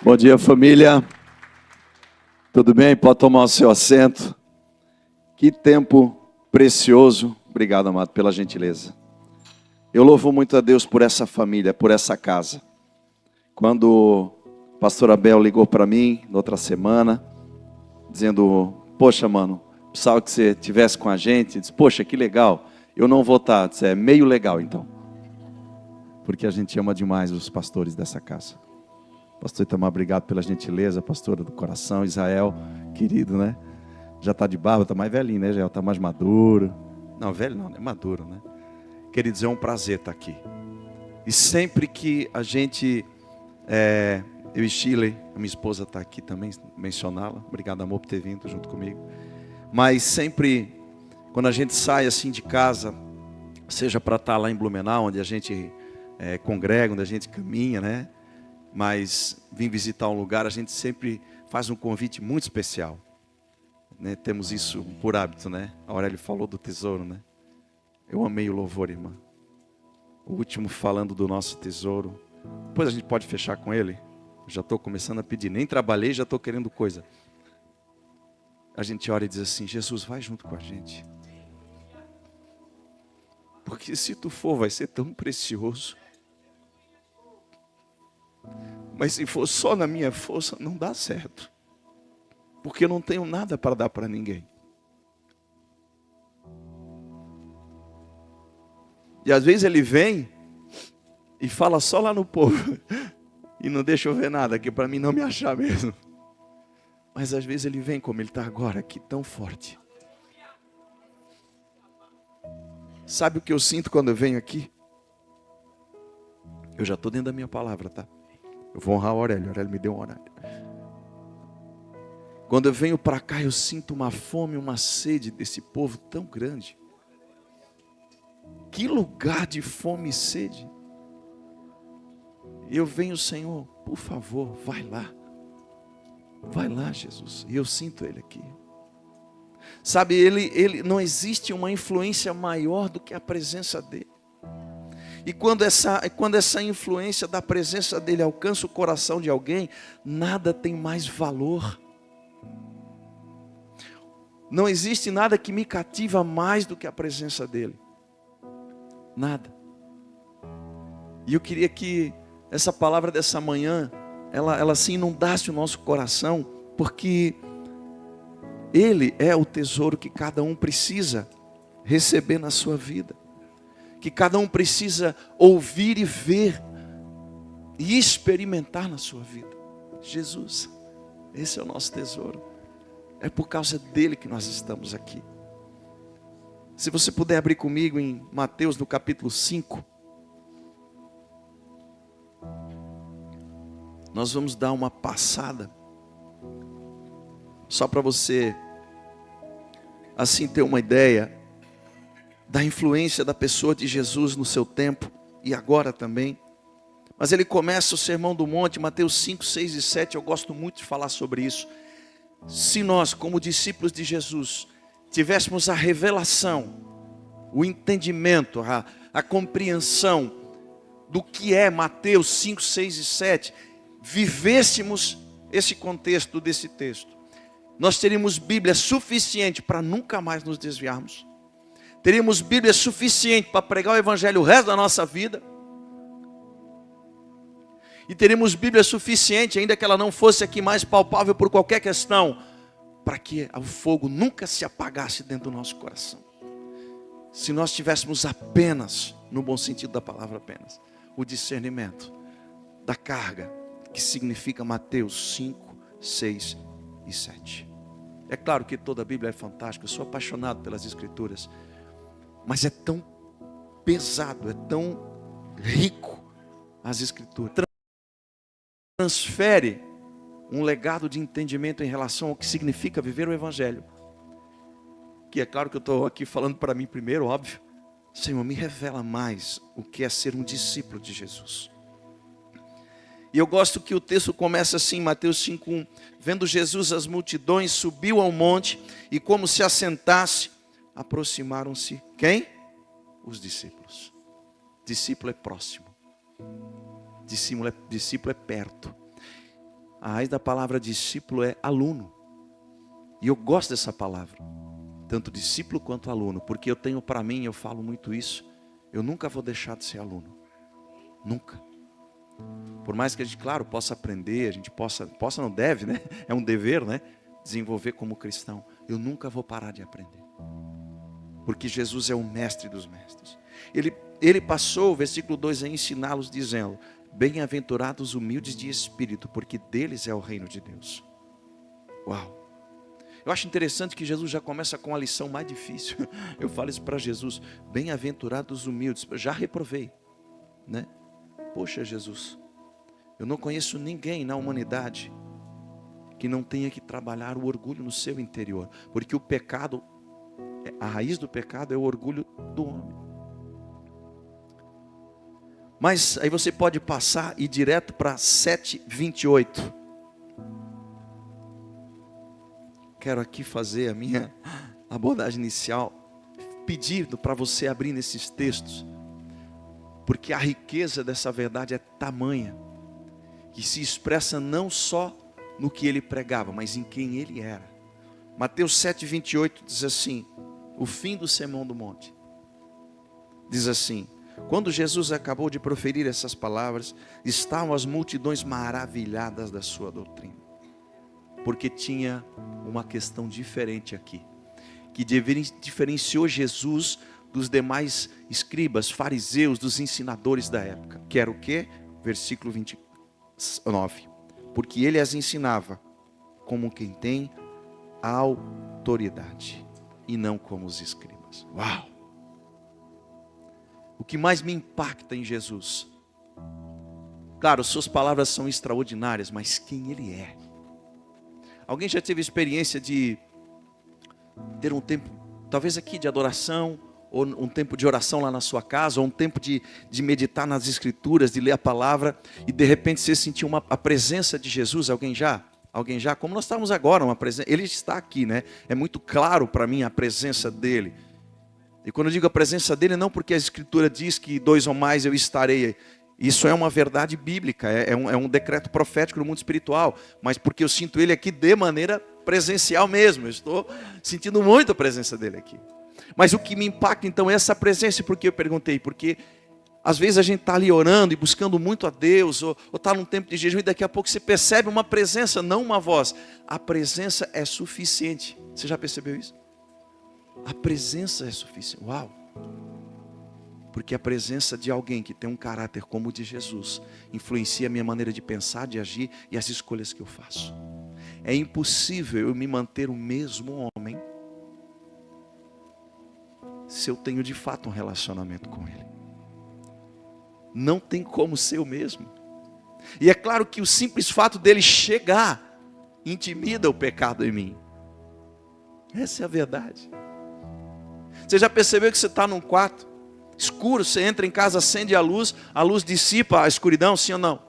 Bom dia, família. Tudo bem? Pode tomar o seu assento. Que tempo precioso. Obrigado, amado, pela gentileza. Eu louvo muito a Deus por essa família, por essa casa. Quando o pastor Abel ligou para mim, na outra semana, dizendo, poxa, mano, precisava que você estivesse com a gente. Disse, poxa, que legal. Eu não vou estar. Disse, é meio legal, então. Porque a gente ama demais os pastores dessa casa. Pastor Itamar, obrigado pela gentileza, pastora do coração, Israel, querido, né? Já está de barba, está mais velhinho, né? Já está mais maduro. Não, velho não, é maduro, né? Queridos, é um prazer estar aqui. E sempre que a gente, eu e Shirley, a minha esposa está aqui também, mencioná-la. Obrigado, amor, por ter vindo junto comigo. Mas sempre, quando a gente sai assim de casa, seja para estar lá em Blumenau, onde a gente congrega, onde a gente caminha, né? Mas vim visitar um lugar, a gente sempre faz um convite muito especial, né? Temos isso por hábito, né? A Aurélia falou do tesouro, né? Eu amei o louvor, irmã. O último falando do nosso tesouro. Depois a gente pode fechar com ele. Já estou começando a pedir, nem trabalhei, já estou querendo coisa. A gente ora e diz assim, Jesus, vai junto com a gente. Porque se tu for, vai ser tão precioso. Mas se for só na minha força, não dá certo. Porque eu não tenho nada para dar para ninguém. E às vezes ele vem e fala só lá no povo. E não deixa eu ver nada, que para mim não me achar mesmo. Mas às vezes ele vem como ele está agora aqui, tão forte. Sabe o que eu sinto quando eu venho aqui? Eu já estou dentro da minha palavra, tá? Eu vou honrar o Aurélio me deu um horário. Quando eu venho para cá, eu sinto uma fome, uma sede desse povo tão grande. Que lugar de fome e sede. E eu venho, Senhor, por favor, vai lá. Vai lá, Jesus. E eu sinto Ele aqui. Sabe, ele não existe uma influência maior do que a presença dEle. E quando essa influência da presença dEle alcança o coração de alguém, nada tem mais valor. Não existe nada que me cativa mais do que a presença dEle. Nada. E eu queria que essa palavra dessa manhã, ela se inundasse o nosso coração, porque Ele é o tesouro que cada um precisa receber na sua vida. Que cada um precisa ouvir e ver e experimentar na sua vida. Jesus, esse é o nosso tesouro. É por causa dele que nós estamos aqui. Se você puder abrir comigo em Mateus no capítulo 5. Nós vamos dar uma passada. Só para você assim ter uma ideia da influência da pessoa de Jesus no seu tempo e agora também. Mas ele começa o Sermão do Monte, Mateus 5, 6 e 7, eu gosto muito de falar sobre isso. Se nós, como discípulos de Jesus, tivéssemos a revelação, o entendimento, a compreensão do que é Mateus 5, 6 e 7, vivêssemos esse contexto desse texto, nós teríamos Bíblia suficiente para nunca mais nos desviarmos. Teríamos Bíblia suficiente para pregar o Evangelho o resto da nossa vida. E teríamos Bíblia suficiente, ainda que ela não fosse aqui mais palpável por qualquer questão, para que o fogo nunca se apagasse dentro do nosso coração. Se nós tivéssemos apenas, no bom sentido da palavra apenas, o discernimento da carga, que significa Mateus 5, 6 e 7. É claro que toda a Bíblia é fantástica, eu sou apaixonado pelas Escrituras. Mas é tão pesado, é tão rico as Escrituras. Transfere um legado de entendimento em relação ao que significa viver o Evangelho. Que é claro que eu estou aqui falando para mim primeiro, óbvio. Senhor, me revela mais o que é ser um discípulo de Jesus. E eu gosto que o texto começa assim, Mateus 5:1. Vendo Jesus as multidões, subiu ao monte e como se assentasse, aproximaram-se, quem? Os discípulos. Discípulo é próximo. Discípulo é perto. A raiz da palavra discípulo é aluno. E eu gosto dessa palavra, tanto discípulo quanto aluno, porque eu tenho para mim, eu falo muito isso, eu nunca vou deixar de ser aluno. Nunca. Por mais que a gente, claro, possa aprender, a gente possa não deve, né? É um dever, né? Desenvolver como cristão. Eu nunca vou parar de aprender. Porque Jesus é o mestre dos mestres. Ele passou, o versículo 2, a ensiná-los dizendo: bem-aventurados os humildes de espírito, porque deles é o reino de Deus. Uau! Eu acho interessante que Jesus já começa com a lição mais difícil. Eu falo isso para Jesus: bem-aventurados os humildes. Eu já reprovei, né? Poxa, Jesus, eu não conheço ninguém na humanidade que não tenha que trabalhar o orgulho no seu interior, porque o pecado, a raiz do pecado é o orgulho do homem. Mas aí você pode passar e ir direto para 7:28. Quero aqui fazer a minha abordagem inicial, pedindo para você abrir nesses textos, porque a riqueza dessa verdade é tamanha, que se expressa não só no que ele pregava, mas em quem ele era. Mateus 7:28 diz assim, o fim do Sermão do Monte. Diz assim: quando Jesus acabou de proferir essas palavras, estavam as multidões maravilhadas da sua doutrina. Porque tinha uma questão diferente aqui, que diferenciou Jesus dos demais escribas, fariseus, dos ensinadores da época. Que era o quê? Versículo 29. Porque ele as ensinava como quem tem autoridade, e não como os escribas. Uau! O que mais me impacta em Jesus, claro, suas palavras são extraordinárias, mas quem ele é. Alguém já teve experiência de ter um tempo, talvez aqui de adoração, ou um tempo de oração lá na sua casa, ou um tempo de meditar nas escrituras, de ler a palavra, e de repente você sentiu a presença de Jesus? Alguém já? Alguém já? Como nós estamos agora, ele está aqui, né? É muito claro para mim a presença dele. E quando eu digo a presença dele, não porque a escritura diz que 2 ou mais eu estarei. Isso é uma verdade bíblica, é um decreto profético no mundo espiritual, mas porque eu sinto ele aqui de maneira presencial mesmo. Eu estou sentindo muito a presença dele aqui. Mas o que me impacta então é essa presença. Porque eu perguntei, porque às vezes a gente está ali orando e buscando muito a Deus, ou está num tempo de jejum, e daqui a pouco você percebe uma presença, não uma voz. A presença é suficiente. Você já percebeu isso? A presença é suficiente. Uau! Porque a presença de alguém que tem um caráter como o de Jesus influencia a minha maneira de pensar, de agir e as escolhas que eu faço. É impossível eu me manter o mesmo homem se eu tenho de fato um relacionamento com ele. Não tem como ser o mesmo. E é claro que o simples fato dele chegar intimida o pecado em mim. Essa é a verdade. Você já percebeu que você está num quarto escuro, você entra em casa, acende a luz dissipa a escuridão, sim ou não?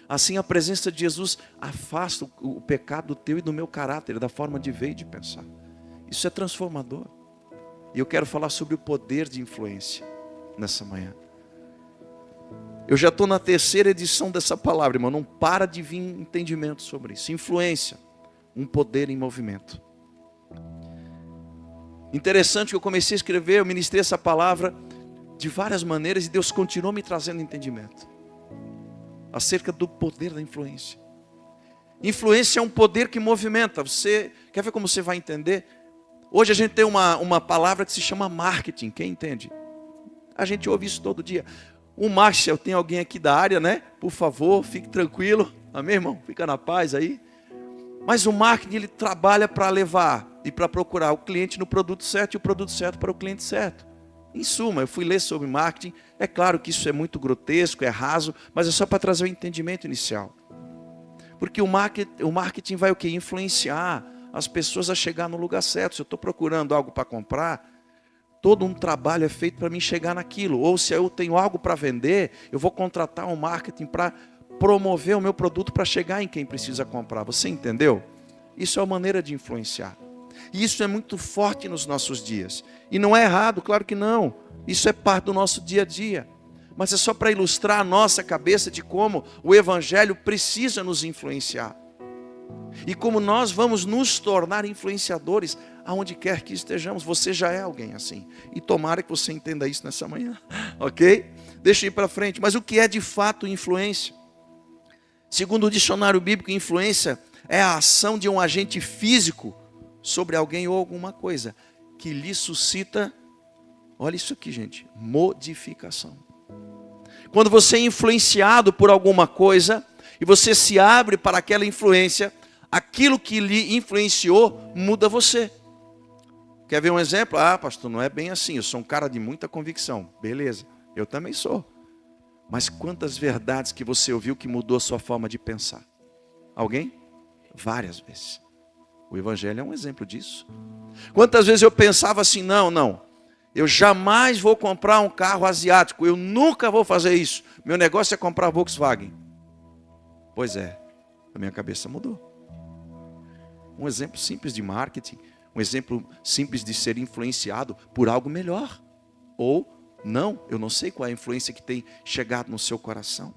Assim a presença de Jesus afasta o pecado do teu e do meu caráter, da forma de ver e de pensar. Isso é transformador. E eu quero falar sobre o poder de influência nessa manhã. Eu já estou na 3ª edição dessa palavra, irmão. Não para de vir entendimento sobre isso. Influência, um poder em movimento. Interessante que eu comecei a escrever, eu ministrei essa palavra de várias maneiras e Deus continuou me trazendo entendimento acerca do poder da influência. Influência é um poder que movimenta. Você quer ver como você vai entender? Hoje a gente tem uma palavra que se chama marketing. Quem entende? A gente ouve isso todo dia. O Marshall, tem alguém aqui da área, né? Por favor, fique tranquilo. Amém, irmão? Fica na paz aí. Mas o marketing, ele trabalha para levar e para procurar o cliente no produto certo e o produto certo para o cliente certo. Em suma, eu fui ler sobre marketing. É claro que isso é muito grotesco, é raso, mas é só para trazer o entendimento inicial. Porque o marketing vai o quê? Influenciar as pessoas a chegar no lugar certo. Se eu estou procurando algo para comprar, todo um trabalho é feito para mim chegar naquilo. Ou se eu tenho algo para vender, eu vou contratar um marketing para promover o meu produto para chegar em quem precisa comprar. Você entendeu? Isso é uma maneira de influenciar. E isso é muito forte nos nossos dias. E não é errado, claro que não. Isso é parte do nosso dia a dia. Mas é só para ilustrar a nossa cabeça de como o Evangelho precisa nos influenciar. E como nós vamos nos tornar influenciadores aonde quer que estejamos. Você já é alguém assim. E tomara que você entenda isso nessa manhã. Ok? Deixa eu ir para frente. Mas o que é de fato influência? Segundo o dicionário bíblico, influência é a ação de um agente físico sobre alguém ou alguma coisa que lhe suscita, olha isso aqui, gente, modificação. Quando você é influenciado por alguma coisa e você se abre para aquela influência, aquilo que lhe influenciou muda você. Quer ver um exemplo? Ah, pastor, não é bem assim, eu sou um cara de muita convicção. Beleza, eu também sou. Mas quantas verdades que você ouviu que mudou a sua forma de pensar? Alguém? Várias vezes. O Evangelho é um exemplo disso. Quantas vezes eu pensava assim, não, eu jamais vou comprar um carro asiático, eu nunca vou fazer isso. Meu negócio é comprar Volkswagen. Pois é, a minha cabeça mudou. Um exemplo simples de marketing, um exemplo simples de ser influenciado por algo melhor. Ou não, eu não sei qual é a influência que tem chegado no seu coração.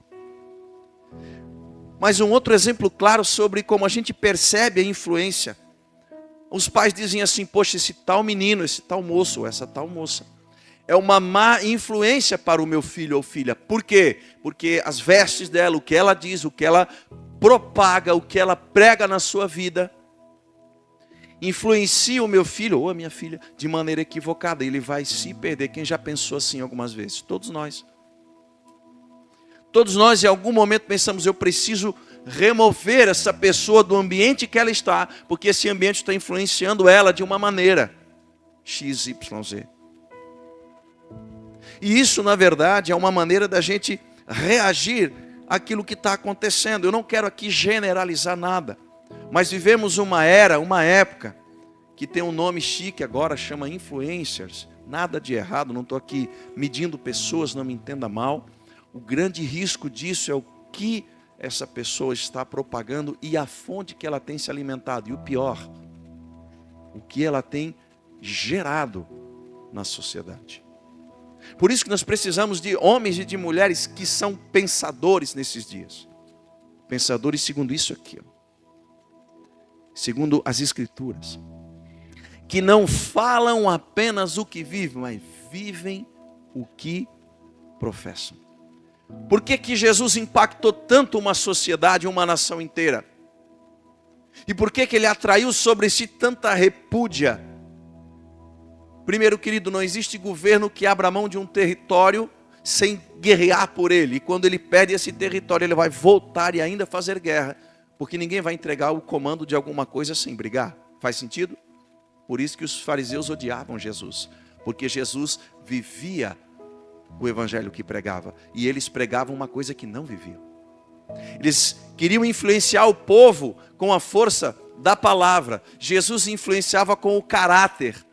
Mas um outro exemplo claro sobre como a gente percebe a influência. Os pais dizem assim, poxa, esse tal menino, esse tal moço, ou essa tal moça, é uma má influência para o meu filho ou filha. Por quê? Porque as vestes dela, o que ela diz, o que ela propaga, o que ela prega na sua vida, influencia o meu filho ou a minha filha de maneira equivocada. Ele vai se perder. Quem já pensou assim algumas vezes? Todos nós. Todos nós em algum momento pensamos, eu preciso remover essa pessoa do ambiente que ela está, porque esse ambiente está influenciando ela de uma maneira XYZ. E isso, na verdade, é uma maneira da gente reagir àquilo que está acontecendo. Eu não quero aqui generalizar nada, mas vivemos uma era, uma época, que tem um nome chique agora, chama influencers. Nada de errado, não estou aqui medindo pessoas, não me entenda mal. O grande risco disso é o que essa pessoa está propagando e a fonte que ela tem se alimentado. E o pior, o que ela tem gerado na sociedade. Por isso que nós precisamos de homens e de mulheres que são pensadores nesses dias. Pensadores segundo isso aqui, segundo as Escrituras. Que não falam apenas o que vivem, mas vivem o que professam. Por que Jesus impactou tanto uma sociedade, uma nação inteira? E por que ele atraiu sobre si tanta repúdia? Primeiro, querido, não existe governo que abra mão de um território sem guerrear por ele. E quando ele perde esse território, ele vai voltar e ainda fazer guerra. Porque ninguém vai entregar o comando de alguma coisa sem brigar. Faz sentido? Por isso que os fariseus odiavam Jesus. Porque Jesus vivia o evangelho que pregava. E eles pregavam uma coisa que não viviam. Eles queriam influenciar o povo com a força da palavra. Jesus influenciava com o caráter.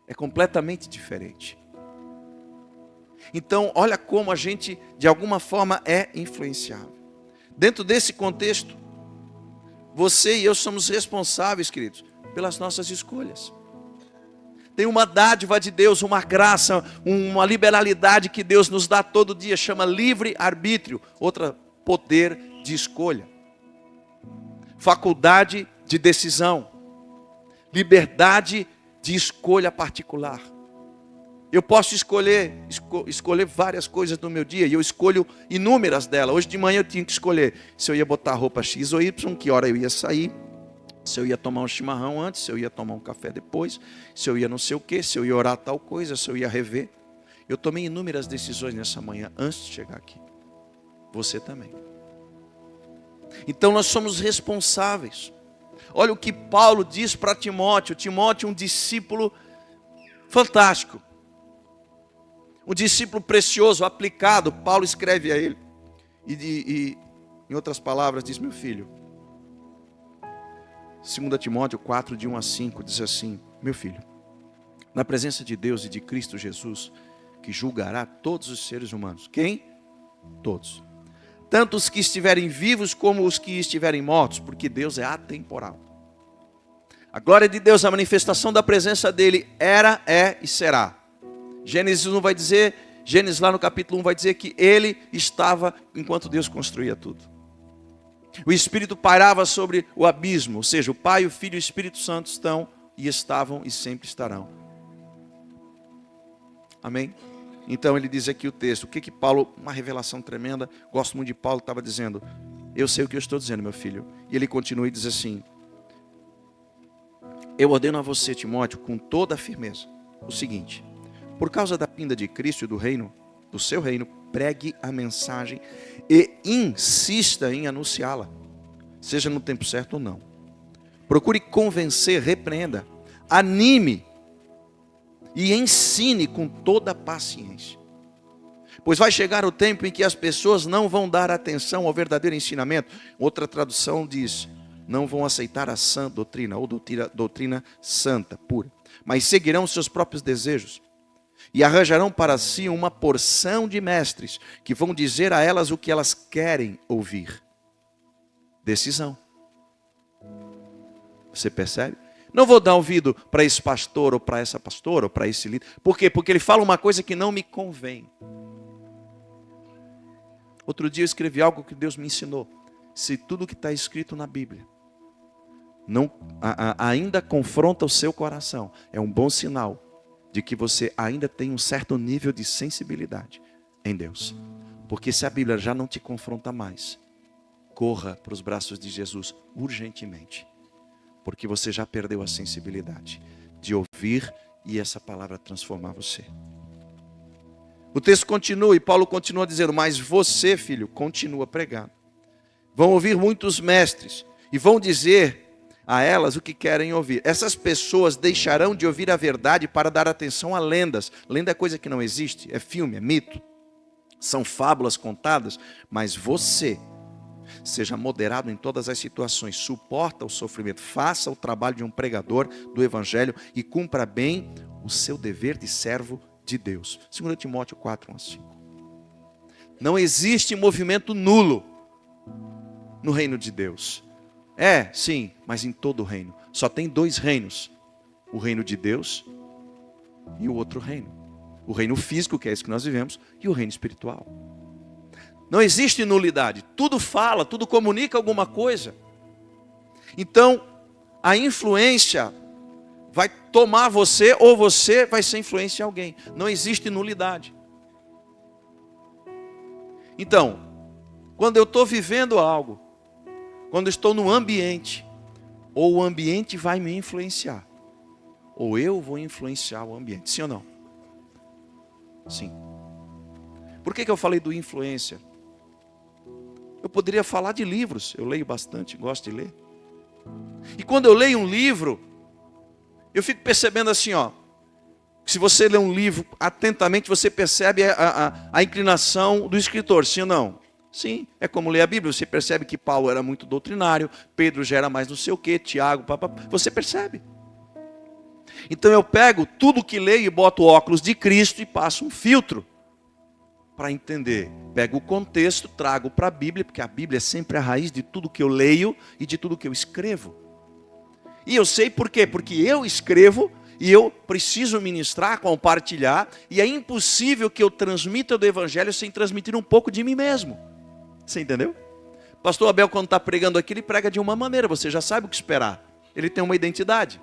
É completamente diferente. Então, olha como a gente, de alguma forma, é influenciável. Dentro desse contexto, você e eu somos responsáveis, queridos, pelas nossas escolhas. Tem uma dádiva de Deus, uma graça, uma liberalidade que Deus nos dá todo dia, chama livre-arbítrio, outra, poder de escolha. Faculdade de decisão, liberdade de escolha particular. Eu posso escolher várias coisas no meu dia, e eu escolho inúmeras delas. Hoje de manhã eu tinha que escolher se eu ia botar roupa X ou Y, que hora eu ia sair, se eu ia tomar um chimarrão antes, se eu ia tomar um café depois, se eu ia não sei o que, se eu ia orar tal coisa, se eu ia rever. Eu tomei inúmeras decisões nessa manhã antes de chegar aqui. Você também. Então nós somos responsáveis. Olha o que Paulo diz para Timóteo. Timóteo é um discípulo fantástico. Um discípulo precioso, aplicado. Paulo escreve a ele. E em outras palavras, diz, meu filho. 2 Timóteo 4, de 1 a 5, diz assim, meu filho, na presença de Deus e de Cristo Jesus, que julgará todos os seres humanos. Quem? Todos. Tanto os que estiverem vivos como os que estiverem mortos, porque Deus é atemporal. A glória de Deus, a manifestação da presença dele era, é e será. Gênesis 1 vai dizer, Gênesis lá no capítulo 1 vai dizer que ele estava enquanto Deus construía tudo. O Espírito pairava sobre o abismo, ou seja, o Pai, o Filho e o Espírito Santo estão e estavam e sempre estarão. Amém? Então ele diz aqui o texto, o que Paulo, uma revelação tremenda, gosto muito de Paulo, estava dizendo, eu sei o que eu estou dizendo, meu filho. E ele continua e diz assim, eu ordeno a você, Timóteo, com toda a firmeza, o seguinte, por causa da vinda de Cristo e do reino, do seu reino, pregue a mensagem e insista em anunciá-la, seja no tempo certo ou não. Procure convencer, repreenda, anime e ensine com toda a paciência. Pois vai chegar o tempo em que as pessoas não vão dar atenção ao verdadeiro ensinamento. Outra tradução diz, não vão aceitar a sã doutrina, ou doutrina santa, pura. Mas seguirão seus próprios desejos. E arranjarão para si uma porção de mestres, que vão dizer a elas o que elas querem ouvir. Decisão. Você percebe? Não vou dar ouvido para esse pastor, ou para essa pastora, ou para esse líder. Por quê? Porque ele fala uma coisa que não me convém. Outro dia eu escrevi algo que Deus me ensinou. Se tudo que está escrito na Bíblia ainda confronta o seu coração, é um bom sinal de que você ainda tem um certo nível de sensibilidade em Deus. Porque se a Bíblia já não te confronta mais, corra para os braços de Jesus urgentemente. Porque você já perdeu a sensibilidade de ouvir e essa palavra transformar você. O texto continua e Paulo continua dizendo, mas você, filho, continua pregando. Vão ouvir muitos mestres e vão dizer a elas o que querem ouvir. Essas pessoas deixarão de ouvir a verdade para dar atenção a lendas. Lenda é coisa que não existe, é filme, é mito. São fábulas contadas, mas você seja moderado em todas as situações, suporta o sofrimento, faça o trabalho de um pregador do Evangelho e cumpra bem o seu dever de servo de Deus. 2 Timóteo 4, 1 a 5. Não existe movimento nulo no reino de Deus. É, sim, mas em todo o reino. Só tem dois reinos. O reino de Deus e o outro reino. O reino físico, que é esse que nós vivemos, e o reino espiritual. Não existe nulidade. Tudo fala, tudo comunica alguma coisa. Então, a influência vai tomar você ou você vai ser influência em alguém. Não existe nulidade. Então, quando eu estou vivendo algo, quando eu estou no ambiente, ou o ambiente vai me influenciar, ou eu vou influenciar o ambiente. Sim ou não? Sim. Por que eu falei do influência? Eu poderia falar de livros, eu leio bastante, gosto de ler. E quando eu leio um livro, eu fico percebendo assim, ó, se você lê um livro atentamente, você percebe a inclinação do escritor, sim ou não? Sim, é como ler a Bíblia, você percebe que Paulo era muito doutrinário, Pedro já era mais não sei o que, Tiago, você percebe. Então eu pego tudo que leio e boto o óculos de Cristo e passo um filtro para entender. Pego o contexto, trago para a Bíblia, porque a Bíblia é sempre a raiz de tudo que eu leio e de tudo que eu escrevo. E eu sei por quê? Porque eu escrevo e eu preciso ministrar, compartilhar, e é impossível que eu transmita do Evangelho sem transmitir um pouco de mim mesmo. Você entendeu? Pastor Abel, quando está pregando aqui, ele prega de uma maneira, você já sabe o que esperar. Ele tem uma identidade.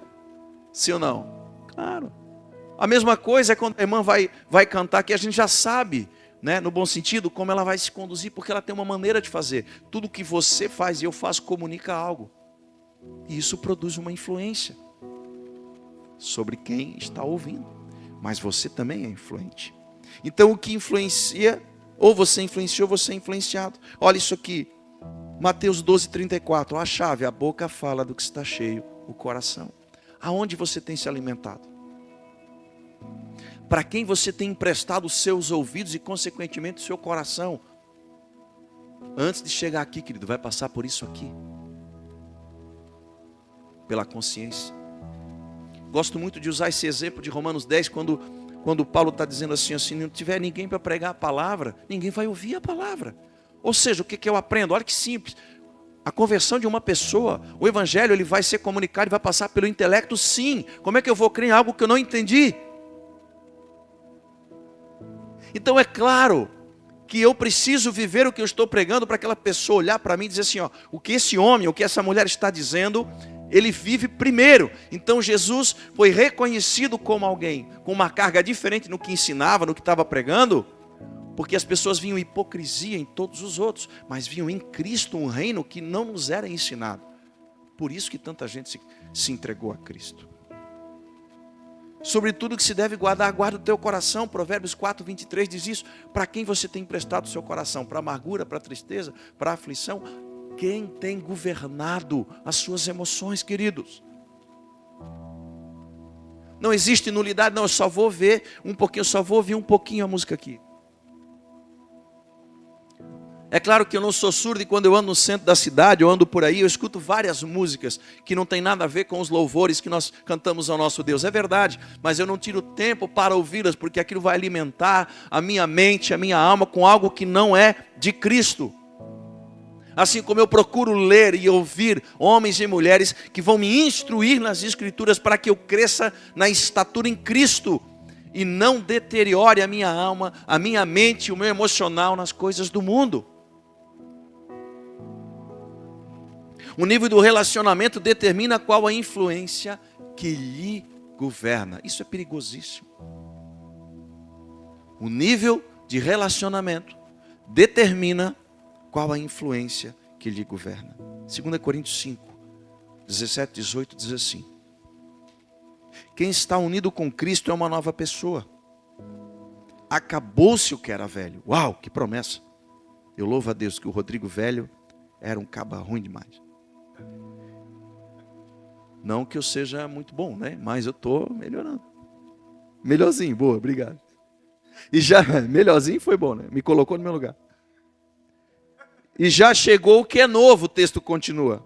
Sim ou não? Claro. A mesma coisa é quando a irmã vai cantar, que a gente já sabe, né, no bom sentido, como ela vai se conduzir, porque ela tem uma maneira de fazer. Tudo que você faz e eu faço comunica algo. E isso produz uma influência sobre quem está ouvindo. Mas você também é influente. Então o que influencia, ou você influenciou, ou você é influenciado. Olha isso aqui, Mateus 12, 34. A chave, a boca fala do que está cheio o coração. Aonde você tem se alimentado? Para quem você tem emprestado os seus ouvidos e consequentemente o seu coração? Antes de chegar aqui, querido, vai passar por isso aqui. Pela consciência. Gosto muito de usar esse exemplo de Romanos 10, quando Paulo está dizendo assim, se não tiver ninguém para pregar a palavra, ninguém vai ouvir a palavra. Ou seja, o que eu aprendo? Olha que simples. A conversão de uma pessoa, o evangelho, ele vai ser comunicado e vai passar pelo intelecto, sim. Como é que eu vou crer em algo que eu não entendi? Então é claro que eu preciso viver o que eu estou pregando para aquela pessoa olhar para mim e dizer assim, ó, o que esse homem, o que essa mulher está dizendo, ele vive primeiro. Então Jesus foi reconhecido como alguém com uma carga diferente no que ensinava, no que estava pregando, porque as pessoas viam hipocrisia em todos os outros, mas viam em Cristo um reino que não nos era ensinado. Por isso que tanta gente se entregou a Cristo. Sobre tudo que se deve guardar, guarda o teu coração. Provérbios 4, 23 diz isso. Para quem você tem emprestado o seu coração? Para a amargura, para a tristeza, para a aflição? Quem tem governado as suas emoções, queridos? Não existe nulidade, não, eu só vou ver um pouquinho, eu só vou ouvir um pouquinho a música aqui. É claro que eu não sou surdo e quando eu ando no centro da cidade, eu ando por aí, eu escuto várias músicas que não tem nada a ver com os louvores que nós cantamos ao nosso Deus. É verdade, mas eu não tiro tempo para ouvi-las, porque aquilo vai alimentar a minha mente, a minha alma com algo que não é de Cristo. Assim como eu procuro ler e ouvir homens e mulheres que vão me instruir nas Escrituras para que eu cresça na estatura em Cristo e não deteriore a minha alma, a minha mente, o meu emocional nas coisas do mundo. O nível do relacionamento determina qual a influência que lhe governa. Isso é perigosíssimo. O nível de relacionamento determina qual a influência que lhe governa. 2 Coríntios 5, 17, 18 diz assim: quem está unido com Cristo é uma nova pessoa. Acabou-se o que era velho. Uau, que promessa. Eu louvo a Deus que o Rodrigo velho era um caba ruim demais. Não que eu seja muito bom, né? Mas eu estou melhorando. Melhorzinho, boa, obrigado. E já, melhorzinho foi bom, né? Me colocou no meu lugar. E já chegou o que é novo, o texto continua.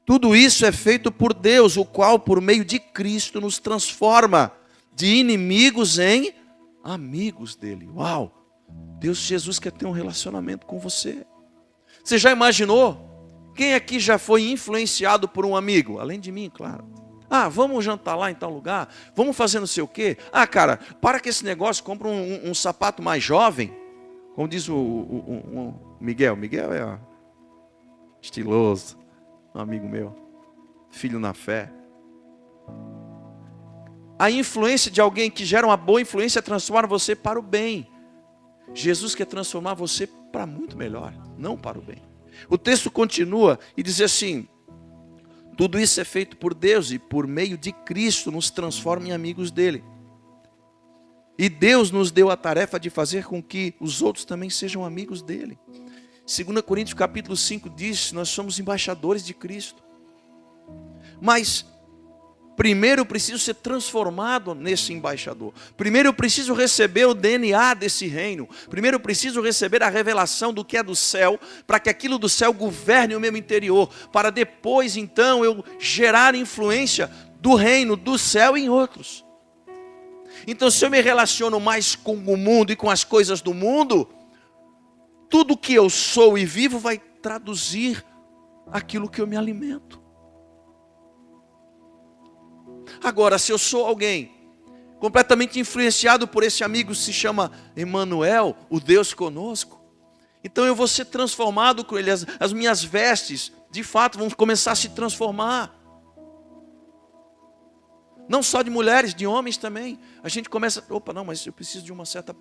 Tudo isso é feito por Deus, o qual por meio de Cristo nos transforma de inimigos em amigos dele. Uau! Deus, Jesus quer ter um relacionamento com você. Você já imaginou? Quem aqui já foi influenciado por um amigo? Além de mim, claro. Ah, vamos jantar lá em tal lugar? Vamos fazer não sei o quê? Ah, cara, para com esse negócio, compra um sapato mais jovem. Como diz o Miguel. Miguel é estiloso, um amigo meu. Filho na fé. A influência de alguém que gera uma boa influência transforma você para o bem. Jesus quer transformar você para muito melhor, não para o bem. O texto continua e diz assim: tudo isso é feito por Deus e por meio de Cristo nos transforma em amigos dele. E Deus nos deu a tarefa de fazer com que os outros também sejam amigos dele. 2 Coríntios capítulo 5 diz: nós somos embaixadores de Cristo. Mas primeiro eu preciso ser transformado nesse embaixador. Primeiro eu preciso receber o DNA desse reino. Primeiro eu preciso receber a revelação do que é do céu, para que aquilo do céu governe o meu interior, para depois então eu gerar influência do reino do céu em outros. Então se eu me relaciono mais com o mundo e com as coisas do mundo, tudo que eu sou e vivo vai traduzir aquilo que eu me alimento. Agora, se eu sou alguém completamente influenciado por esse amigo que se chama Emmanuel, o Deus conosco, então eu vou ser transformado com ele. As minhas vestes, de fato, vão começar a se transformar. Não só de mulheres, de homens também. A gente começa, opa, não, mas eu preciso de uma certa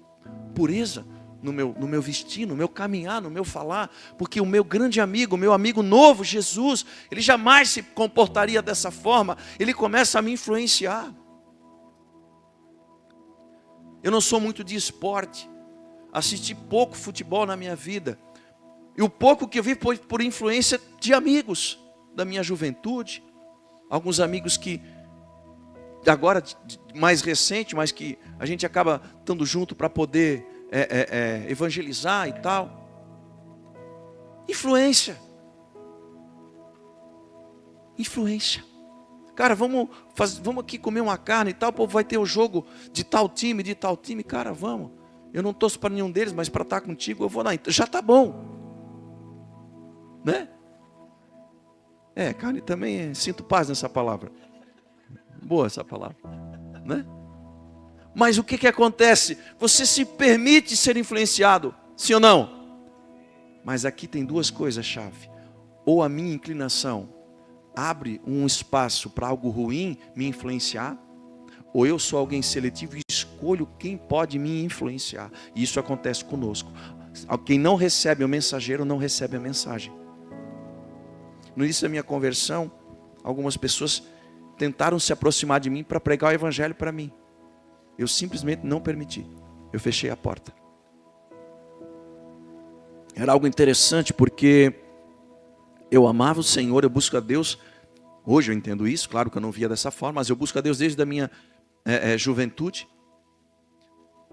pureza no meu vestir, no meu caminhar, no meu falar, porque o meu grande amigo, o meu amigo novo, Jesus, ele jamais se comportaria dessa forma. Ele começa a me influenciar. Eu não sou muito de esporte, assisti pouco futebol na minha vida, e o pouco que eu vi foi por influência de amigos da minha juventude, alguns amigos que agora mais recente, mas que a gente acaba estando junto para poder evangelizar e tal. Influência. Cara, vamos aqui comer uma carne e tal, o povo vai ter o jogo de tal time, cara, vamos. Eu não torço para nenhum deles, mas para estar contigo eu vou lá. Já está bom. Né? Carne também, sinto paz nessa palavra. Boa essa palavra, né? Mas o que acontece? Você se permite ser influenciado. Sim ou não? Mas aqui tem duas coisas-chave. Ou a minha inclinação abre um espaço para algo ruim me influenciar, ou eu sou alguém seletivo e escolho quem pode me influenciar. E isso acontece conosco. Quem não recebe o mensageiro não recebe a mensagem. No início da minha conversão, algumas pessoas tentaram se aproximar de mim para pregar o evangelho para mim. Eu simplesmente não permiti. Eu fechei a porta. Era algo interessante porque eu amava o Senhor, eu busco a Deus. Hoje eu entendo isso, claro que eu não via dessa forma, mas eu busco a Deus desde a minha juventude.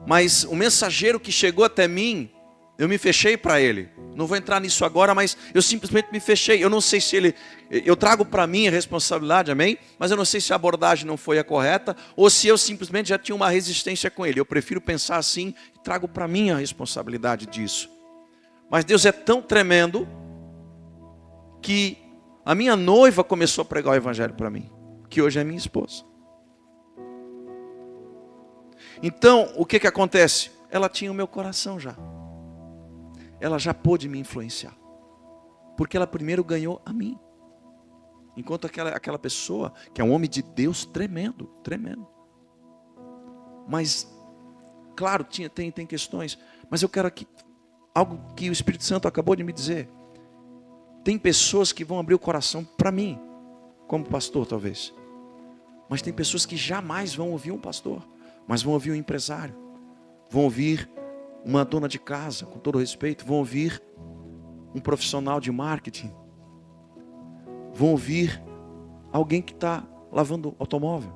Mas o mensageiro que chegou até mim, eu me fechei para ele. Não vou entrar nisso agora, mas eu simplesmente me fechei. Eu não sei se ele... Eu trago para mim a responsabilidade, amém? Mas eu não sei se a abordagem não foi a correta, ou se eu simplesmente já tinha uma resistência com ele. Eu prefiro pensar assim e trago para mim a responsabilidade disso. Mas Deus é tão tremendo que a minha noiva começou a pregar o evangelho para mim, que hoje é minha esposa. Então, o que acontece? Ela tinha o meu coração já. Ela já pôde me influenciar. Porque ela primeiro ganhou a mim. Enquanto aquela pessoa, que é um homem de Deus tremendo, tremendo. Mas, claro, tem questões. Mas eu quero aqui, algo que o Espírito Santo acabou de me dizer. Tem pessoas que vão abrir o coração para mim, como pastor talvez. Mas tem pessoas que jamais vão ouvir um pastor, mas vão ouvir um empresário. Vão ouvir uma dona de casa, com todo respeito. Vão ouvir um profissional de marketing. Vão ouvir alguém que está lavando automóvel.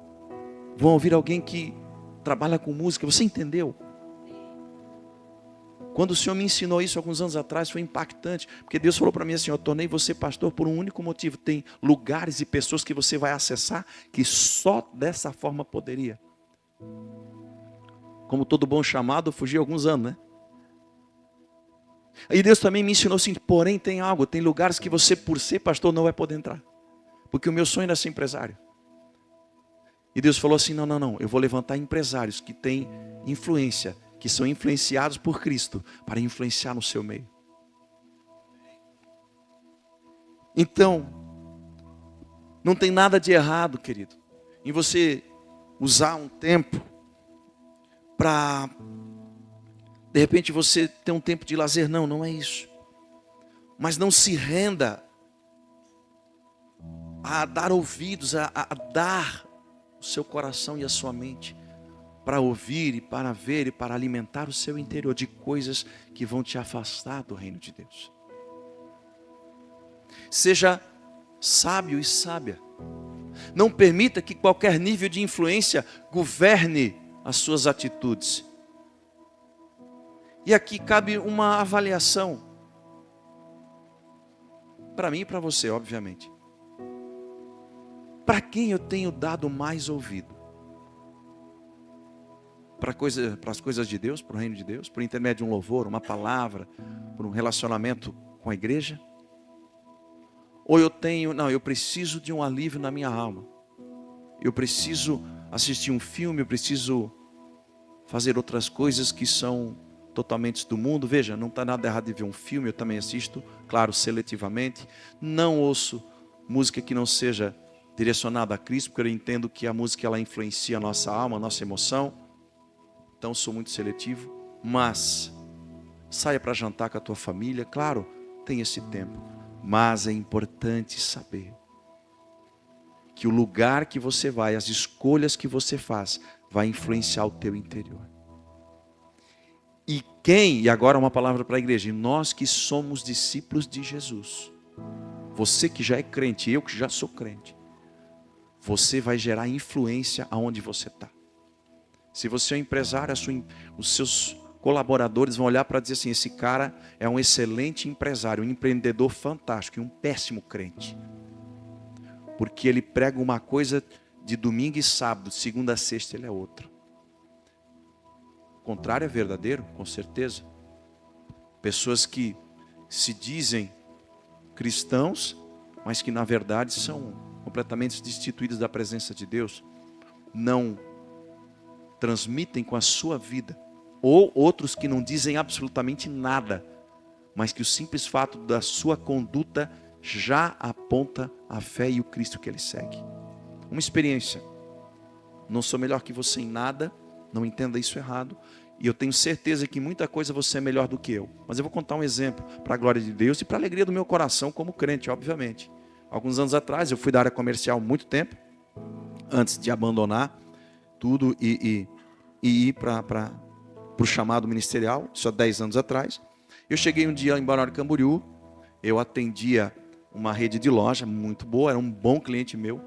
Vão ouvir alguém que trabalha com música. Você entendeu? Quando o Senhor me ensinou isso alguns anos atrás, foi impactante. Porque Deus falou para mim assim, eu tornei você pastor por um único motivo. Tem lugares e pessoas que você vai acessar que só dessa forma poderia. Como todo bom chamado, eu fugi alguns anos, né? E Deus também me ensinou assim, porém tem algo, tem lugares que você, por ser pastor, não vai poder entrar. Porque o meu sonho era ser empresário. E Deus falou assim, não, eu vou levantar empresários que têm influência, que são influenciados por Cristo, para influenciar no seu meio. Então, não tem nada de errado, querido, em você usar um tempo para, de repente, você ter um tempo de lazer. Não é isso. Mas não se renda a dar ouvidos, a dar o seu coração e a sua mente para ouvir e para ver e para alimentar o seu interior de coisas que vão te afastar do reino de Deus. Seja sábio e sábia. Não permita que qualquer nível de influência governe as suas atitudes. E aqui cabe uma avaliação. Para mim e para você, obviamente. Para quem eu tenho dado mais ouvido? Para as coisas de Deus, para o reino de Deus, por intermédio de um louvor, uma palavra, por um relacionamento com a igreja? Ou eu preciso de um alívio na minha alma. Eu preciso assistir um filme, eu preciso fazer outras coisas que são totalmente do mundo. Veja, não está nada errado de ver um filme, eu também assisto, claro, seletivamente. Não ouço música que não seja direcionada a Cristo, porque eu entendo que a música ela influencia a nossa alma, a nossa emoção. Então sou muito seletivo, mas saia para jantar com a tua família, claro, tem esse tempo, mas é importante saber que o lugar que você vai, as escolhas que você faz, vai influenciar o teu interior. E agora uma palavra para a igreja, nós que somos discípulos de Jesus, você que já é crente, eu que já sou crente, você vai gerar influência aonde você está. Se você é um empresário, os seus colaboradores vão olhar para dizer assim, esse cara é um excelente empresário, um empreendedor fantástico e um péssimo crente. Porque ele prega uma coisa de domingo e sábado, de segunda a sexta ele é outro. O contrário é verdadeiro, com certeza. Pessoas que se dizem cristãos, mas que na verdade são completamente destituídos da presença de Deus. Não transmitem com a sua vida Ou outros que não dizem absolutamente nada, mas que o simples fato da sua conduta já aponta a fé e o Cristo que ele segue. Uma experiência. Não sou melhor que você em nada, não entenda isso errado. E eu tenho certeza que muita coisa você é melhor do que eu. Mas eu vou contar um exemplo para a glória de Deus e para a alegria do meu coração como crente, obviamente. Alguns anos atrás, eu fui da área comercial muito tempo, antes de abandonar tudo e ir para o chamado ministerial, isso há 10 anos atrás. Eu cheguei um dia em Balneário Camboriú, eu atendia uma rede de loja muito boa, era um bom cliente meu.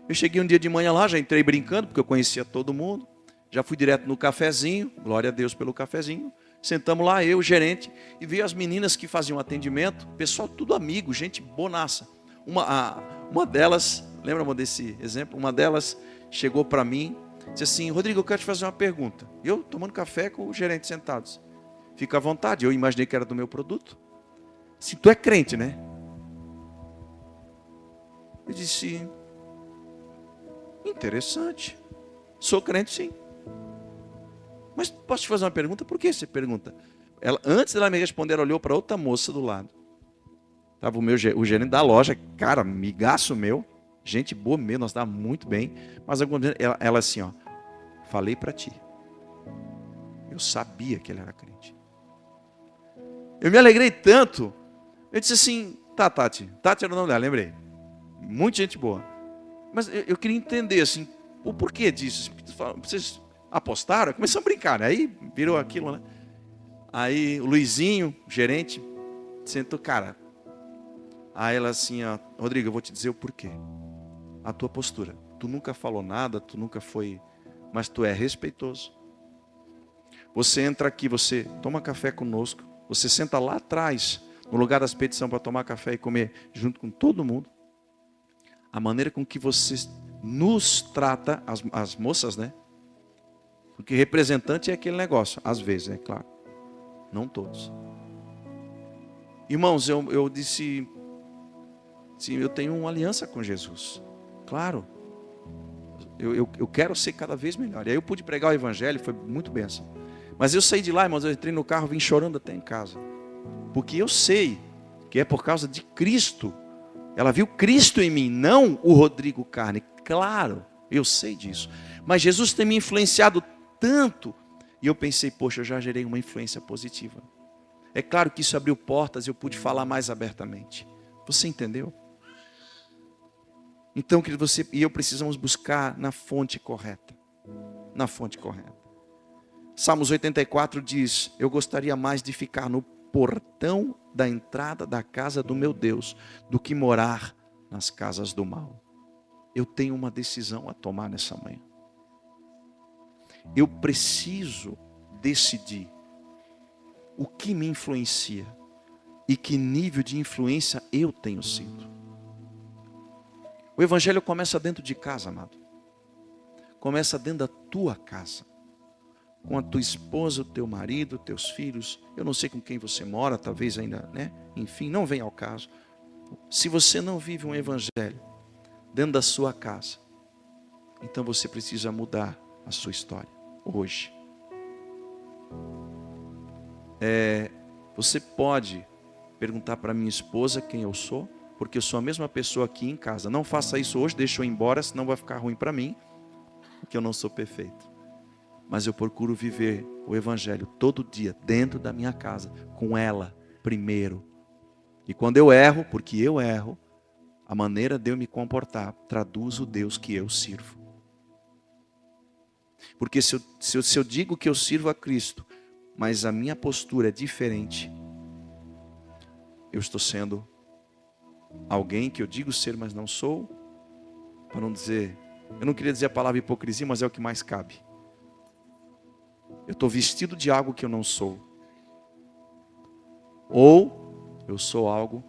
Eu cheguei um dia de manhã lá, já entrei brincando, porque eu conhecia todo mundo. Já fui direto no cafezinho, glória a Deus pelo cafezinho. Sentamos lá, eu, o gerente, e veio as meninas que faziam atendimento, pessoal tudo amigo, gente bonaça. Uma delas, lembra desse exemplo? Uma delas chegou para mim, disse assim: Rodrigo, eu quero te fazer uma pergunta. Eu tomando café com o gerente sentados. Fica à vontade, eu imaginei que era do meu produto. Se tu é crente, né? Eu disse: interessante. Sou crente, sim. Mas posso te fazer uma pergunta? Por que você pergunta? Ela, antes dela me responder, ela olhou para outra moça do lado. Estava o gerente da loja, cara, migaço meu, gente boa mesmo, nós estávamos muito bem. Mas ela assim, ó, falei para ti. Eu sabia que ele era crente. Eu me alegrei tanto. Eu disse assim, tá, Tati. Tati era o nome dela, lembrei. Muita gente boa. Mas eu queria entender, assim, o porquê disso. Vocês apostaram? Começamos a brincar, né? Aí virou aquilo, né? Aí o Luizinho, gerente, sentou, cara. Aí ela assim, ó, Rodrigo, eu vou te dizer o porquê. A tua postura. Tu nunca falou nada, tu nunca foi, mas tu é respeitoso. Você entra aqui, você toma café conosco, você senta lá atrás, no lugar da expedição para tomar café e comer junto com todo mundo. A maneira com que você nos trata, as moças, né? Porque representante é aquele negócio, às vezes, é claro. Não todos. Irmãos, eu disse, sim, eu tenho uma aliança com Jesus. Claro. Eu quero ser cada vez melhor. E aí eu pude pregar o evangelho, foi muito bênção. Mas eu saí de lá, irmãos, eu entrei no carro, vim chorando até em casa. Porque eu sei que é por causa de Cristo. Ela viu Cristo em mim, não o Rodrigo Carne. Claro, eu sei disso. Mas Jesus tem me influenciado tanto. E eu pensei, poxa, eu já gerei uma influência positiva. É claro que isso abriu portas e eu pude falar mais abertamente. Você entendeu? Então, querido, você e eu precisamos buscar na fonte correta. Na fonte correta. Salmos 84 diz: eu gostaria mais de ficar no portão da entrada da casa do meu Deus do que morar nas casas do mal. Eu tenho uma decisão a tomar nessa manhã. Eu preciso decidir o que me influencia e que nível de influência eu tenho sido. O evangelho começa dentro de casa, amado. Começa dentro da tua casa. Com a tua esposa, o teu marido, teus filhos. Eu não sei com quem você mora, talvez ainda, né? Enfim, não vem ao caso. Se você não vive um evangelho dentro da sua casa, então você precisa mudar a sua história hoje. Você pode perguntar para minha esposa quem eu sou, porque eu sou a mesma pessoa aqui em casa. Não faça isso hoje, deixa eu ir embora, senão vai ficar ruim para mim, porque eu não sou perfeito. Mas eu procuro viver o evangelho todo dia, dentro da minha casa, com ela primeiro. E quando eu erro, porque eu erro, a maneira de eu me comportar traduz o Deus que eu sirvo. Porque se eu digo que eu sirvo a Cristo, mas a minha postura é diferente, eu estou sendo alguém que eu digo ser, mas não sou. Para não dizer, eu não queria dizer a palavra hipocrisia, mas é o que mais cabe. Eu estou vestido de algo que eu não sou. Ou eu sou algo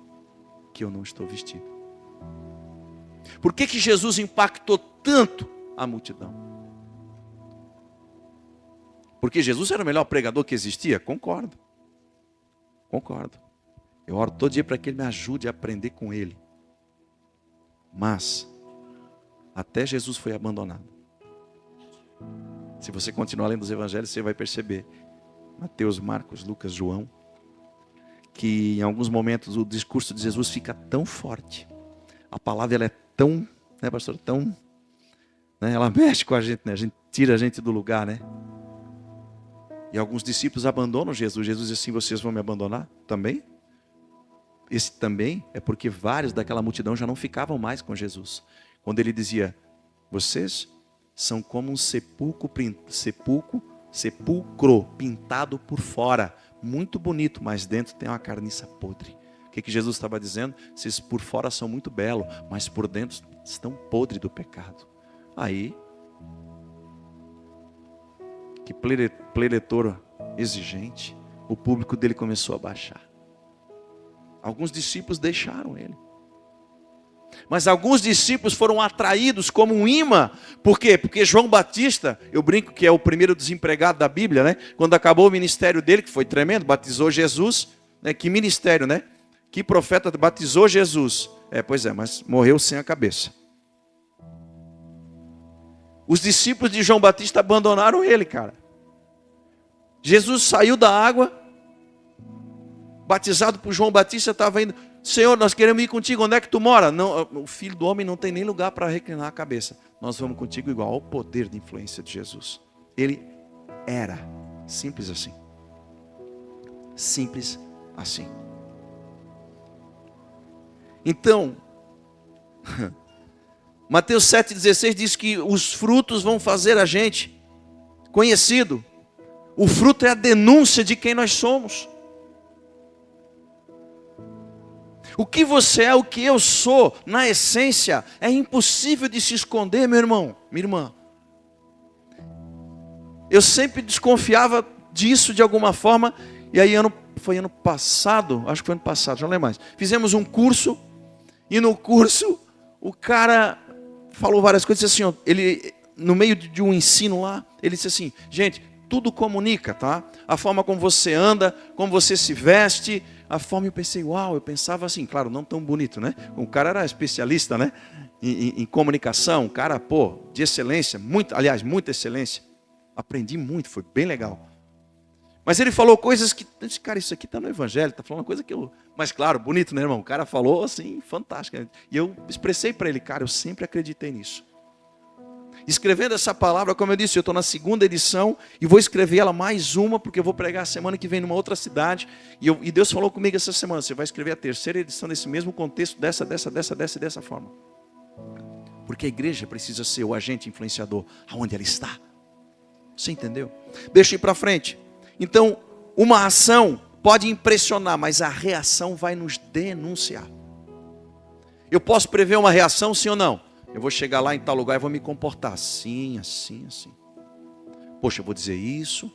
que eu não estou vestido. Por que Jesus impactou tanto a multidão? Porque Jesus era o melhor pregador que existia? Concordo. Concordo. Eu oro todo dia para que Ele me ajude a aprender com Ele. Mas, até Jesus foi abandonado. Se você continuar lendo os evangelhos, você vai perceber Mateus, Marcos, Lucas, João, que em alguns momentos o discurso de Jesus fica tão forte, a palavra ela é tão, né, pastor, tão, né, ela mexe com a gente, né, a gente tira a gente do lugar, né? E alguns discípulos abandonam Jesus. Jesus diz assim: vocês vão me abandonar também? Esse também é porque vários daquela multidão já não ficavam mais com Jesus. Quando ele dizia: vocês são como um sepulcro pintado por fora. Muito bonito, mas dentro tem uma carniça podre. O que Jesus estava dizendo? Vocês por fora são muito belos, mas por dentro estão podres do pecado. Aí, que preletor exigente, o público dele começou a baixar. Alguns discípulos deixaram ele. Mas alguns discípulos foram atraídos como um imã. Por quê? Porque João Batista, eu brinco que é o primeiro desempregado da Bíblia, né? Quando acabou o ministério dele, que foi tremendo, batizou Jesus, né? Que ministério, né? Que profeta batizou Jesus? Pois é, mas morreu sem a cabeça. Os discípulos de João Batista abandonaram ele, cara. Jesus saiu da água, batizado por João Batista, estava indo: Senhor, nós queremos ir contigo, onde é que tu mora? Não, o filho do homem não tem nem lugar para reclinar a cabeça. Nós vamos contigo, igual ao poder de influência de Jesus. Ele era simples assim. Simples assim. Então, Mateus 7,16 diz que os frutos vão fazer a gente conhecido. O fruto é a denúncia de quem nós somos. O que você é, o que eu sou, na essência, é impossível de se esconder, meu irmão, minha irmã. Eu sempre desconfiava disso de alguma forma, e aí foi ano passado, acho que foi ano passado, já não lembro mais. Fizemos um curso, e no curso, o cara falou várias coisas, disse assim, ó, ele, no meio de um ensino lá, ele disse assim: gente, tudo comunica, tá? A forma como você anda, como você se veste, a forma, eu pensei, uau, eu pensava assim, claro, não tão bonito, né? O cara era especialista, né? Em comunicação, um cara, de excelência, muita excelência. Aprendi muito, foi bem legal. Mas ele falou coisas que, cara, isso aqui está no Evangelho, está falando uma coisa que eu... Mas claro, bonito, né, irmão? O cara falou assim, fantástico. E eu expressei para ele, cara, eu sempre acreditei nisso. Escrevendo essa palavra, como eu disse, eu estou na 2ª edição e vou escrever ela mais uma, porque eu vou pregar a semana que vem numa outra cidade. E Deus falou comigo essa semana: você vai escrever a 3ª edição nesse mesmo contexto, dessa forma. Porque a igreja precisa ser o agente influenciador aonde ela está. Você entendeu? Deixa eu ir para frente. Então, uma ação pode impressionar, mas a reação vai nos denunciar. Eu posso prever uma reação, sim ou não? Eu vou chegar lá em tal lugar e vou me comportar assim, assim, assim. Poxa, eu vou dizer isso.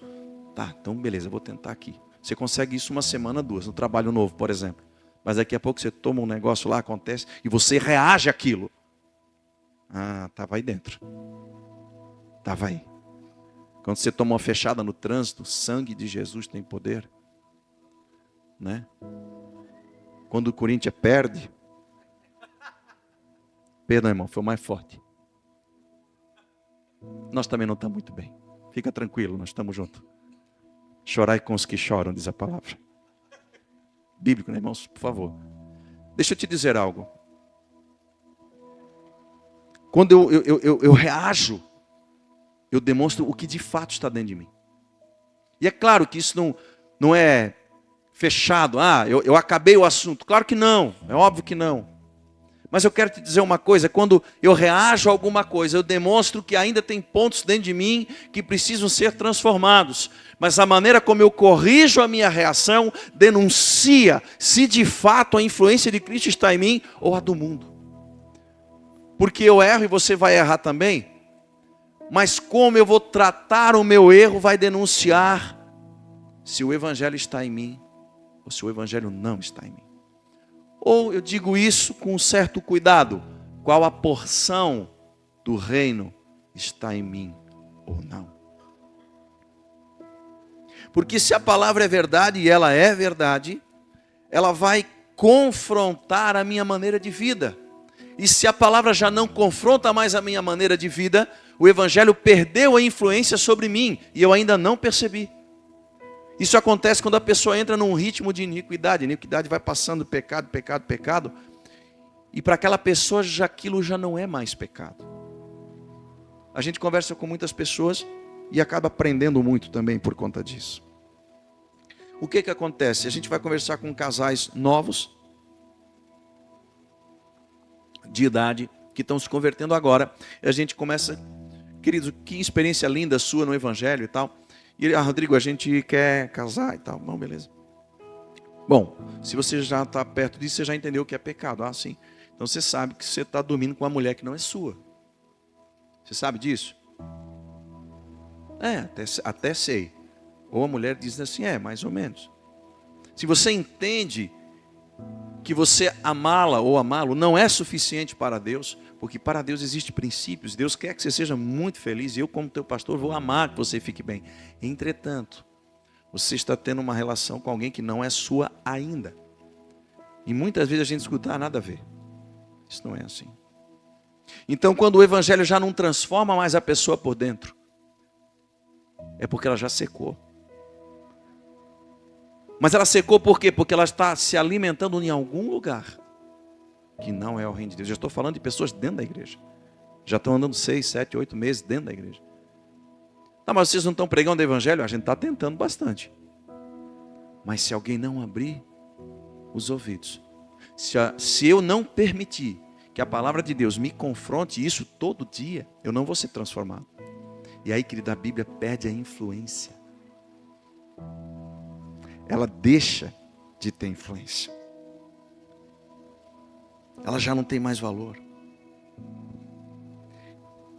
Tá, então beleza, eu vou tentar aqui. Você consegue isso uma semana, 2, no trabalho novo, por exemplo. Mas daqui a pouco você toma um negócio lá, acontece, e você reage àquilo. Ah, estava aí dentro. Estava aí. Quando você toma uma fechada no trânsito, o sangue de Jesus tem poder. Né? Quando o Corinthians perde... Perdão, irmão, foi o mais forte. Nós também não estamos muito bem. Fica tranquilo, nós estamos juntos. Chorai com os que choram, diz a palavra. Bíblico, né, irmãos? Por favor. Deixa eu te dizer algo. Quando eu reajo, eu demonstro o que de fato está dentro de mim. E é claro que isso não é fechado. Eu acabei o assunto. Claro que não, é óbvio que não. Mas eu quero te dizer uma coisa: quando eu reajo a alguma coisa, eu demonstro que ainda tem pontos dentro de mim que precisam ser transformados. Mas a maneira como eu corrijo a minha reação denuncia se de fato a influência de Cristo está em mim ou a do mundo. Porque eu erro e você vai errar também. Mas como eu vou tratar o meu erro vai denunciar se o Evangelho está em mim ou se o Evangelho não está em mim. Ou eu digo isso com um certo cuidado: qual a porção do reino está em mim ou não? Porque se a palavra é verdade, e ela é verdade, ela vai confrontar a minha maneira de vida. E se a palavra já não confronta mais a minha maneira de vida, o Evangelho perdeu a influência sobre mim, e eu ainda não percebi. Isso acontece quando a pessoa entra num ritmo de iniquidade. A iniquidade vai passando pecado, pecado, pecado. E para aquela pessoa aquilo já não é mais pecado. A gente conversa com muitas pessoas e acaba aprendendo muito também por conta disso. O que acontece? A gente vai conversar com casais novos, de idade, que estão se convertendo agora. E a gente começa, queridos, que experiência linda sua no Evangelho e tal. E Rodrigo, a gente quer casar e tal. Bom, beleza. Bom, se você já está perto disso, você já entendeu o que é pecado. Ah, sim. Então você sabe que você está dormindo com uma mulher que não é sua. Você sabe disso? Até sei. Ou a mulher diz assim, mais ou menos. Se você entende que você amá-la ou amá-lo não é suficiente para Deus, porque para Deus existem princípios, Deus quer que você seja muito feliz, e eu como teu pastor vou amar que você fique bem. Entretanto, você está tendo uma relação com alguém que não é sua ainda. E muitas vezes a gente escuta, nada a ver. Isso não é assim. Então quando o Evangelho já não transforma mais a pessoa por dentro, é porque ela já secou. Mas ela secou por quê? Porque ela está se alimentando em algum lugar que não é o reino de Deus. Já estou falando de pessoas dentro da igreja. Já estão andando 6, 7, 8 meses dentro da igreja. Mas vocês não estão pregando o Evangelho? A gente está tentando bastante. Mas se alguém não abrir os ouvidos, se eu não permitir que a palavra de Deus me confronte isso todo dia, eu não vou ser transformado. E aí, querida, a Bíblia perde a influência. Ela deixa de ter influência. Ela já não tem mais valor.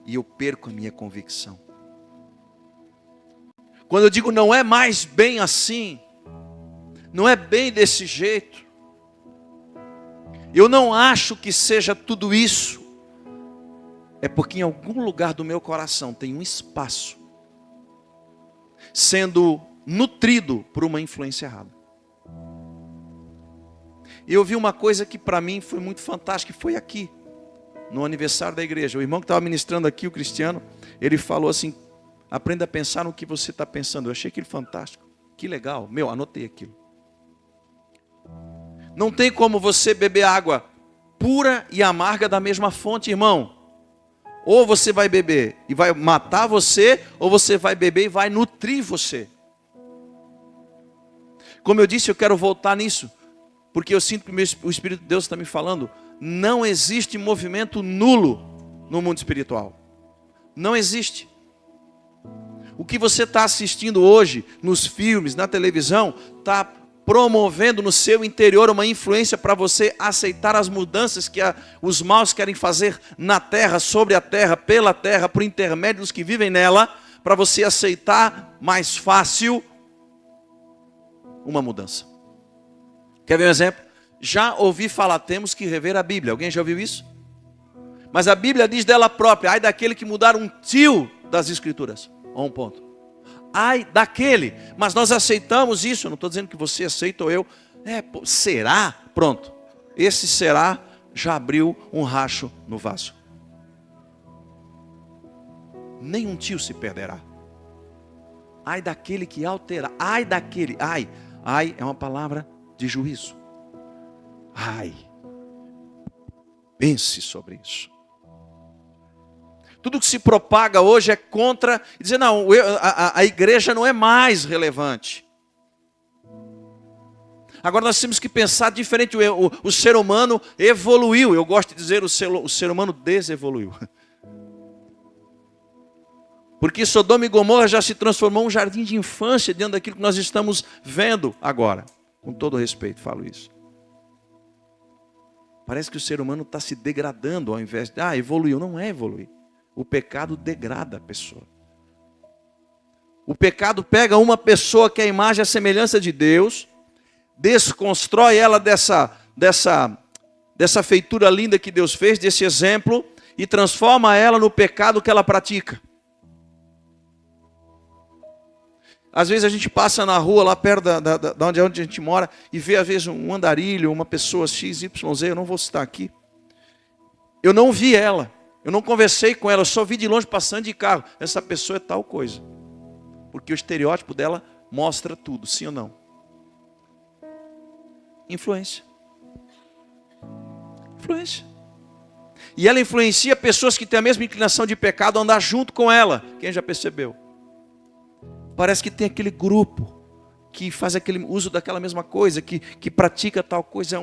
E eu perco a minha convicção. Quando eu digo não é mais bem assim, não é bem desse jeito, eu não acho que seja tudo isso, é porque em algum lugar do meu coração tem um espaço sendo nutrido por uma influência errada. Eu vi uma coisa que para mim foi muito fantástica, que foi aqui, no aniversário da igreja. O irmão que estava ministrando aqui, o Cristiano, ele falou assim, aprenda a pensar no que você está pensando. Eu achei aquilo fantástico, que legal, anotei aquilo. Não tem como você beber água pura e amarga da mesma fonte, irmão. Ou você vai beber e vai matar você, ou você vai beber e vai nutrir você. Como eu disse, eu quero voltar nisso, porque eu sinto que o Espírito de Deus está me falando, não existe movimento nulo no mundo espiritual. Não existe. O que você está assistindo hoje, nos filmes, na televisão, está promovendo no seu interior uma influência para você aceitar as mudanças que os maus querem fazer na terra, sobre a terra, pela terra, por intermédio dos que vivem nela, para você aceitar mais fácil uma mudança. Quer ver um exemplo? Já ouvi falar, temos que rever a Bíblia. Alguém já ouviu isso? Mas a Bíblia diz dela própria, ai daquele que mudar um tio das Escrituras. Ou um ponto. Ai daquele, mas nós aceitamos isso. Eu não estou dizendo que você aceita ou eu. Será? Pronto. Esse será já abriu um racho no vaso. Nenhum tio se perderá. Ai daquele que alterar. Ai daquele. Ai é uma palavra de juízo. Ai. Pense sobre isso. Tudo que se propaga hoje é contra, dizer, não, a igreja não é mais relevante. Agora nós temos que pensar diferente, o ser humano evoluiu, eu gosto de dizer o ser humano desevoluiu. Porque Sodoma e Gomorra já se transformou em um jardim de infância diante daquilo que nós estamos vendo agora. Com todo respeito, falo isso. Parece que o ser humano está se degradando ao invés de, evoluiu. Não é evoluir. O pecado degrada a pessoa. O pecado pega uma pessoa que é a imagem e a semelhança de Deus, desconstrói ela dessa feitura linda que Deus fez, desse exemplo, e transforma ela no pecado que ela pratica. Às vezes a gente passa na rua, lá perto da onde a gente mora, e vê às vezes um andarilho, uma pessoa XYZ, eu não vou citar aqui. Eu não vi ela. Eu não conversei com ela, eu só vi de longe passando de carro. Essa pessoa é tal coisa. Porque o estereótipo dela mostra tudo, sim ou não? Influência. Influência. E ela influencia pessoas que têm a mesma inclinação de pecado a andar junto com ela. Quem já percebeu? Parece que tem aquele grupo que faz aquele uso daquela mesma coisa, que pratica tal coisa.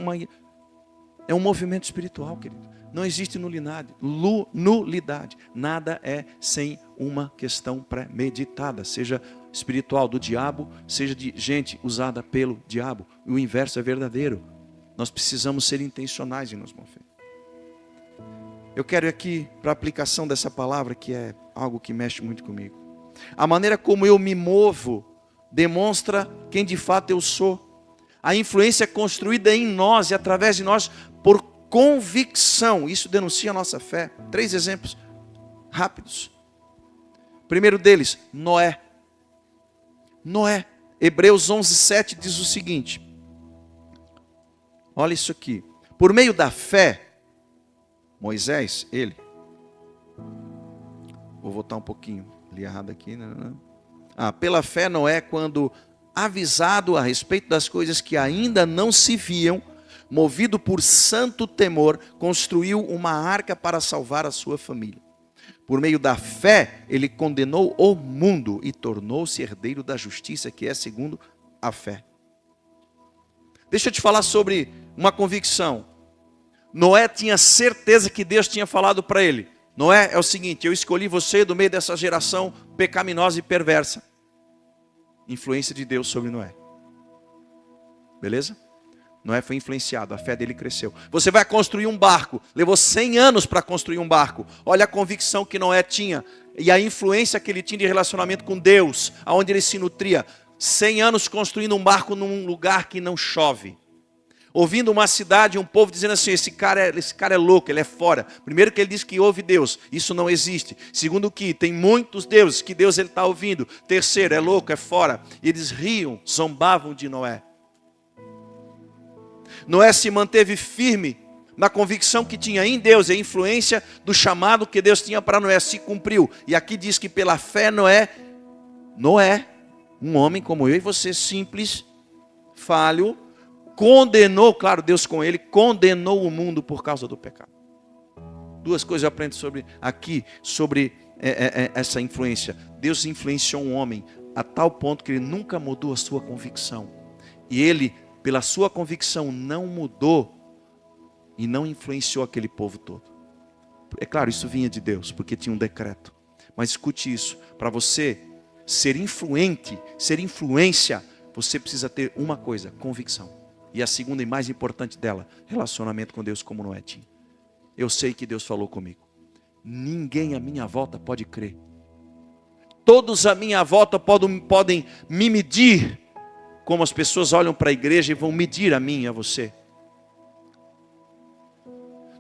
É um movimento espiritual, querido. Não existe nulidade. Nada é sem uma questão premeditada, seja espiritual do diabo, seja de gente usada pelo diabo. O inverso é verdadeiro. Nós precisamos ser intencionais em nos mover. Eu quero ir aqui para a aplicação dessa palavra, que é algo que mexe muito comigo. A maneira como eu me movo demonstra quem de fato eu sou. A influência é construída em nós e através de nós por convicção. Isso denuncia a nossa fé. 3 exemplos rápidos. Primeiro deles, Noé. Noé. Hebreus 11:7 diz o seguinte. Olha isso aqui. Por meio da fé, Moisés, ele. Vou voltar um pouquinho. Li errado aqui. Pela fé, Noé, quando avisado a respeito das coisas que ainda não se viam, movido por santo temor, construiu uma arca para salvar a sua família. Por meio da fé, ele condenou o mundo e tornou-se herdeiro da justiça, que é segundo a fé. Deixa eu te falar sobre uma convicção. Noé tinha certeza que Deus tinha falado para ele. Noé, é o seguinte, eu escolhi você do meio dessa geração pecaminosa e perversa. Influência de Deus sobre Noé. Beleza? Noé foi influenciado, a fé dele cresceu. Você vai construir um barco, levou 100 anos para construir um barco. Olha a convicção que Noé tinha e a influência que ele tinha de relacionamento com Deus, aonde ele se nutria. 100 anos construindo um barco num lugar que não chove. Ouvindo uma cidade, um povo dizendo assim, esse cara é louco, ele é fora. Primeiro que ele diz que ouve Deus, isso não existe. Segundo que tem muitos deuses, que Deus ele está ouvindo. Terceiro, é louco, é fora. E eles riam, zombavam de Noé. Noé se manteve firme na convicção que tinha em Deus, e a influência do chamado que Deus tinha para Noé se cumpriu. E aqui diz que pela fé Noé, um homem como eu e você, simples, falho, condenou, claro, Deus com ele, condenou o mundo por causa do pecado. 2 coisas eu aprendo sobre essa influência. Deus influenciou um homem a tal ponto que ele nunca mudou a sua convicção. E ele, pela sua convicção, não mudou e não influenciou aquele povo todo. É claro, isso vinha de Deus, porque tinha um decreto. Mas escute isso, para você ser influente, ser influência, você precisa ter uma coisa, convicção. E a segunda e mais importante dela, relacionamento com Deus como Noé tinha. Eu sei que Deus falou comigo. Ninguém à minha volta pode crer. Todos à minha volta podem me medir, como as pessoas olham para a igreja e vão medir a mim e a você.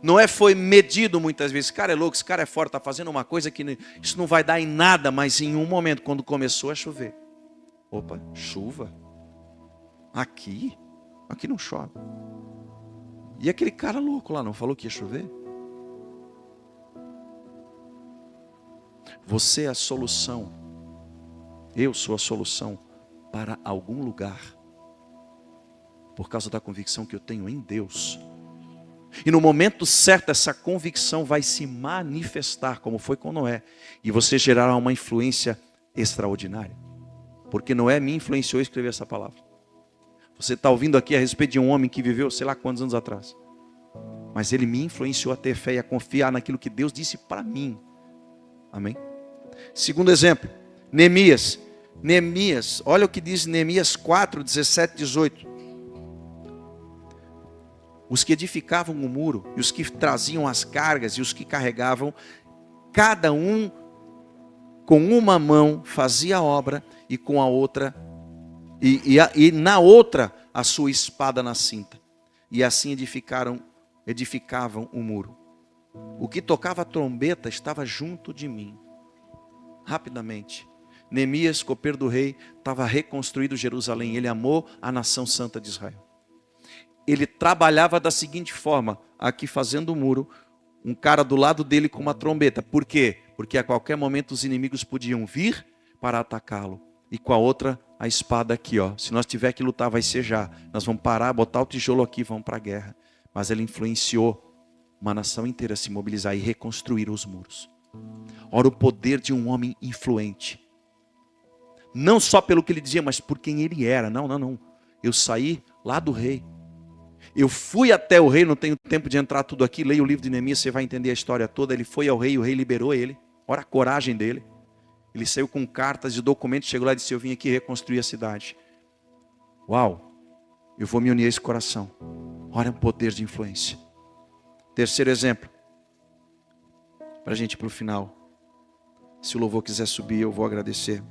Noé foi medido muitas vezes. Esse cara é louco, esse cara é forte, está fazendo uma coisa que isso não vai dar em nada, mas em um momento, quando começou a chover. Opa, chuva? Aqui não chove. E aquele cara louco lá não falou que ia chover? Você é a solução. Eu sou a solução para algum lugar. Por causa da convicção que eu tenho em Deus. E no momento certo essa convicção vai se manifestar, como foi com Noé. E você gerará uma influência extraordinária. Porque Noé me influenciou a escrever essa palavra. Você está ouvindo aqui a respeito de um homem que viveu sei lá quantos anos atrás. Mas ele me influenciou a ter fé e a confiar naquilo que Deus disse para mim. Amém? Segundo exemplo, Neemias. Neemias, olha o que diz Neemias 4, 17, 18. Os que edificavam o muro, e os que traziam as cargas, e os que carregavam, cada um com uma mão fazia a obra, e com a outra, e na outra a sua espada na cinta. E assim edificavam o muro. O que tocava a trombeta estava junto de mim. Rapidamente, Neemias, copeiro do rei, estava reconstruindo Jerusalém. Ele amou a nação santa de Israel. Ele trabalhava da seguinte forma, aqui fazendo o muro, um cara do lado dele com uma trombeta. Por quê? Porque a qualquer momento os inimigos podiam vir para atacá-lo. e com a outra a espada aqui, ó. Se nós tiver que lutar, vai ser já. Nós vamos parar, botar o tijolo aqui, vamos para a guerra. Mas ele influenciou uma nação inteira a se mobilizar e reconstruir os muros. Ora, o poder de um homem influente. Não só pelo que ele dizia, mas por quem ele era. Não. Eu saí lá do rei. Eu fui até o rei, não tenho tempo de entrar tudo aqui. Leia o livro de Neemias, você vai entender a história toda. Ele foi ao rei, o rei liberou ele. Ora a coragem dele. Ele saiu com cartas e documentos, chegou lá e disse, eu vim aqui reconstruir a cidade. Uau, eu vou me unir a esse coração. Ora, é um poder de influência. Terceiro exemplo, para a gente ir para o final. Se o louvor quiser subir, eu vou agradecer.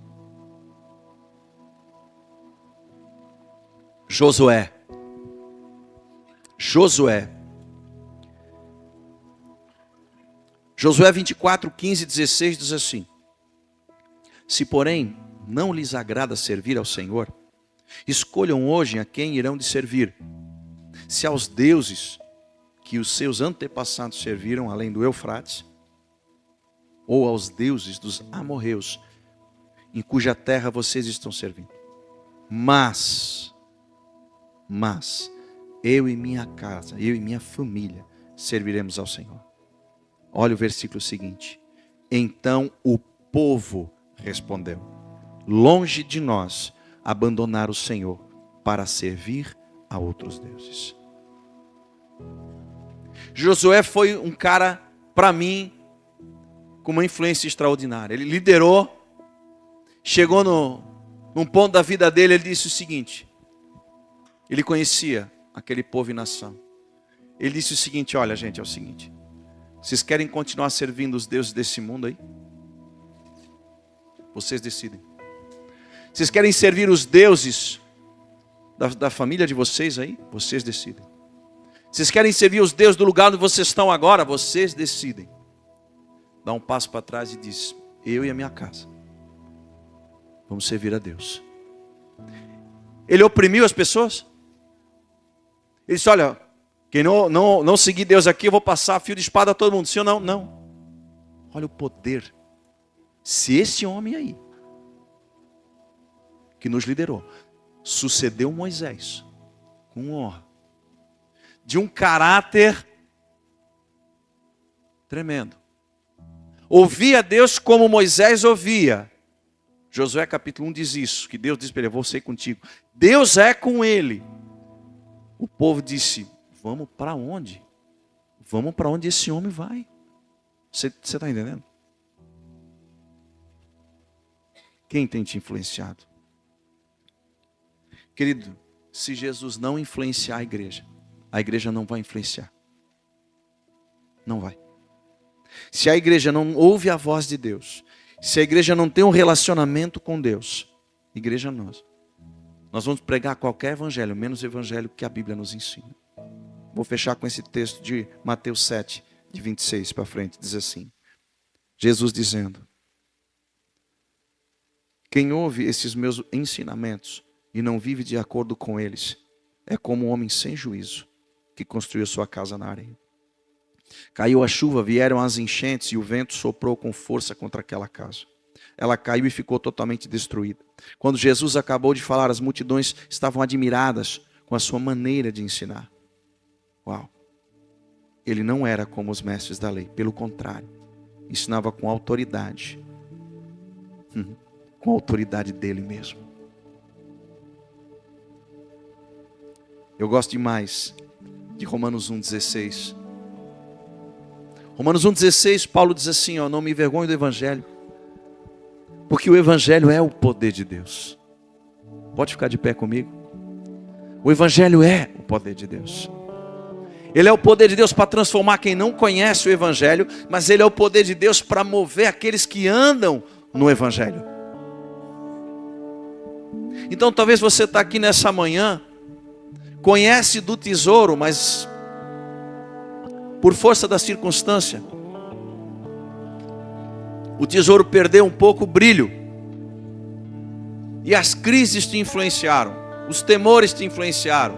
Josué. Josué 24, 15 e 16 diz assim: se porém não lhes agrada servir ao Senhor, escolham hoje a quem irão de servir. Se aos deuses que os seus antepassados serviram além do Eufrates, ou aos deuses dos amorreus, em cuja terra vocês estão servindo. Mas, eu e minha casa, eu e minha família, serviremos ao Senhor. Olha o versículo seguinte. Então o povo respondeu: longe de nós abandonar o Senhor para servir a outros deuses. Josué foi um cara, para mim, com uma influência extraordinária. Ele liderou, chegou num ponto da vida dele, ele disse o seguinte, ele conhecia aquele povo e nação. Ele disse o seguinte, olha gente, é o seguinte, vocês querem continuar servindo os deuses desse mundo aí? Vocês decidem. Vocês querem servir os deuses da família de vocês aí? Vocês decidem. Vocês querem servir os deuses do lugar onde vocês estão agora? Vocês decidem. Dá um passo para trás e diz, eu e a minha casa vamos servir a Deus. Ele oprimiu as pessoas? Ele disse, olha, quem não seguir Deus aqui, eu vou passar fio de espada a todo mundo. Sim ou não? Não. Olha o poder. Se esse homem aí, que nos liderou, sucedeu Moisés, com honra, de um caráter tremendo, ouvia Deus como Moisés ouvia. Josué capítulo 1 diz isso, que Deus disse para ele, eu vou ser contigo. Deus é com ele. O povo disse, vamos para onde? Vamos para onde esse homem vai. Você está entendendo? Quem tem te influenciado? Querido, se Jesus não influenciar a igreja não vai influenciar. Não vai. Se a igreja não ouve a voz de Deus, se a igreja não tem um relacionamento com Deus, igreja nós vamos pregar qualquer evangelho, menos o evangelho que a Bíblia nos ensina. Vou fechar com esse texto de Mateus 7, de 26 para frente, diz assim, Jesus dizendo, quem ouve esses meus ensinamentos e não vive de acordo com eles, é como um homem sem juízo, que construiu sua casa na areia. Caiu a chuva, vieram as enchentes e o vento soprou com força contra aquela casa. Ela caiu e ficou totalmente destruída. Quando Jesus acabou de falar, as multidões estavam admiradas com a sua maneira de ensinar. Uau! Ele não era como os mestres da lei, pelo contrário, ensinava com autoridade. Com a autoridade dele mesmo. Eu gosto demais de Romanos 1,16. Romanos 1,16, Paulo diz assim, ó, não me envergonhe do Evangelho, porque o Evangelho é o poder de Deus. Pode ficar de pé comigo? O Evangelho é o poder de Deus. Ele é o poder de Deus para transformar quem não conhece o Evangelho, mas ele é o poder de Deus para mover aqueles que andam no Evangelho. Então talvez você está aqui nessa manhã, conhece do tesouro, mas por força da circunstância, o tesouro perdeu um pouco o brilho. E as crises te influenciaram, os temores te influenciaram,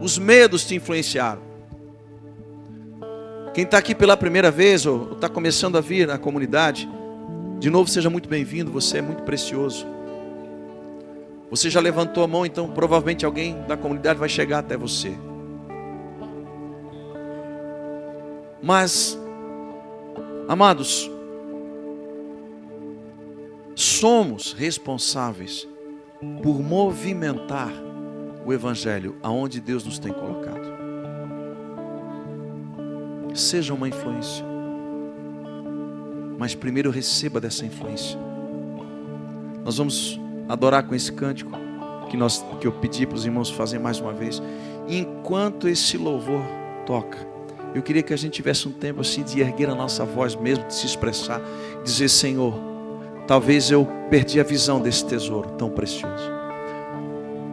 os medos te influenciaram. Quem está aqui pela primeira vez ou está começando a vir na comunidade, de novo seja muito bem-vindo, você é muito precioso. Você já levantou a mão, então provavelmente alguém da comunidade vai chegar até você. Mas, amados, somos responsáveis por movimentar o Evangelho aonde Deus nos tem colocado. Seja uma influência, mas primeiro receba dessa influência. Nós vamos adorar com esse cântico que eu pedi para os irmãos fazerem mais uma vez. Enquanto esse louvor toca, eu queria que a gente tivesse um tempo assim de erguer a nossa voz mesmo, de se expressar, dizer: Senhor, talvez eu perdi a visão desse tesouro tão precioso.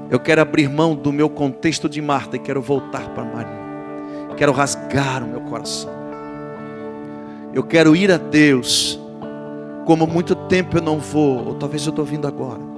Eu quero abrir mão do meu contexto de Marta e quero voltar para Maria. Quero rasgar o meu coração. Eu quero ir a Deus como muito tempo eu não vou, ou talvez eu estou vindo agora.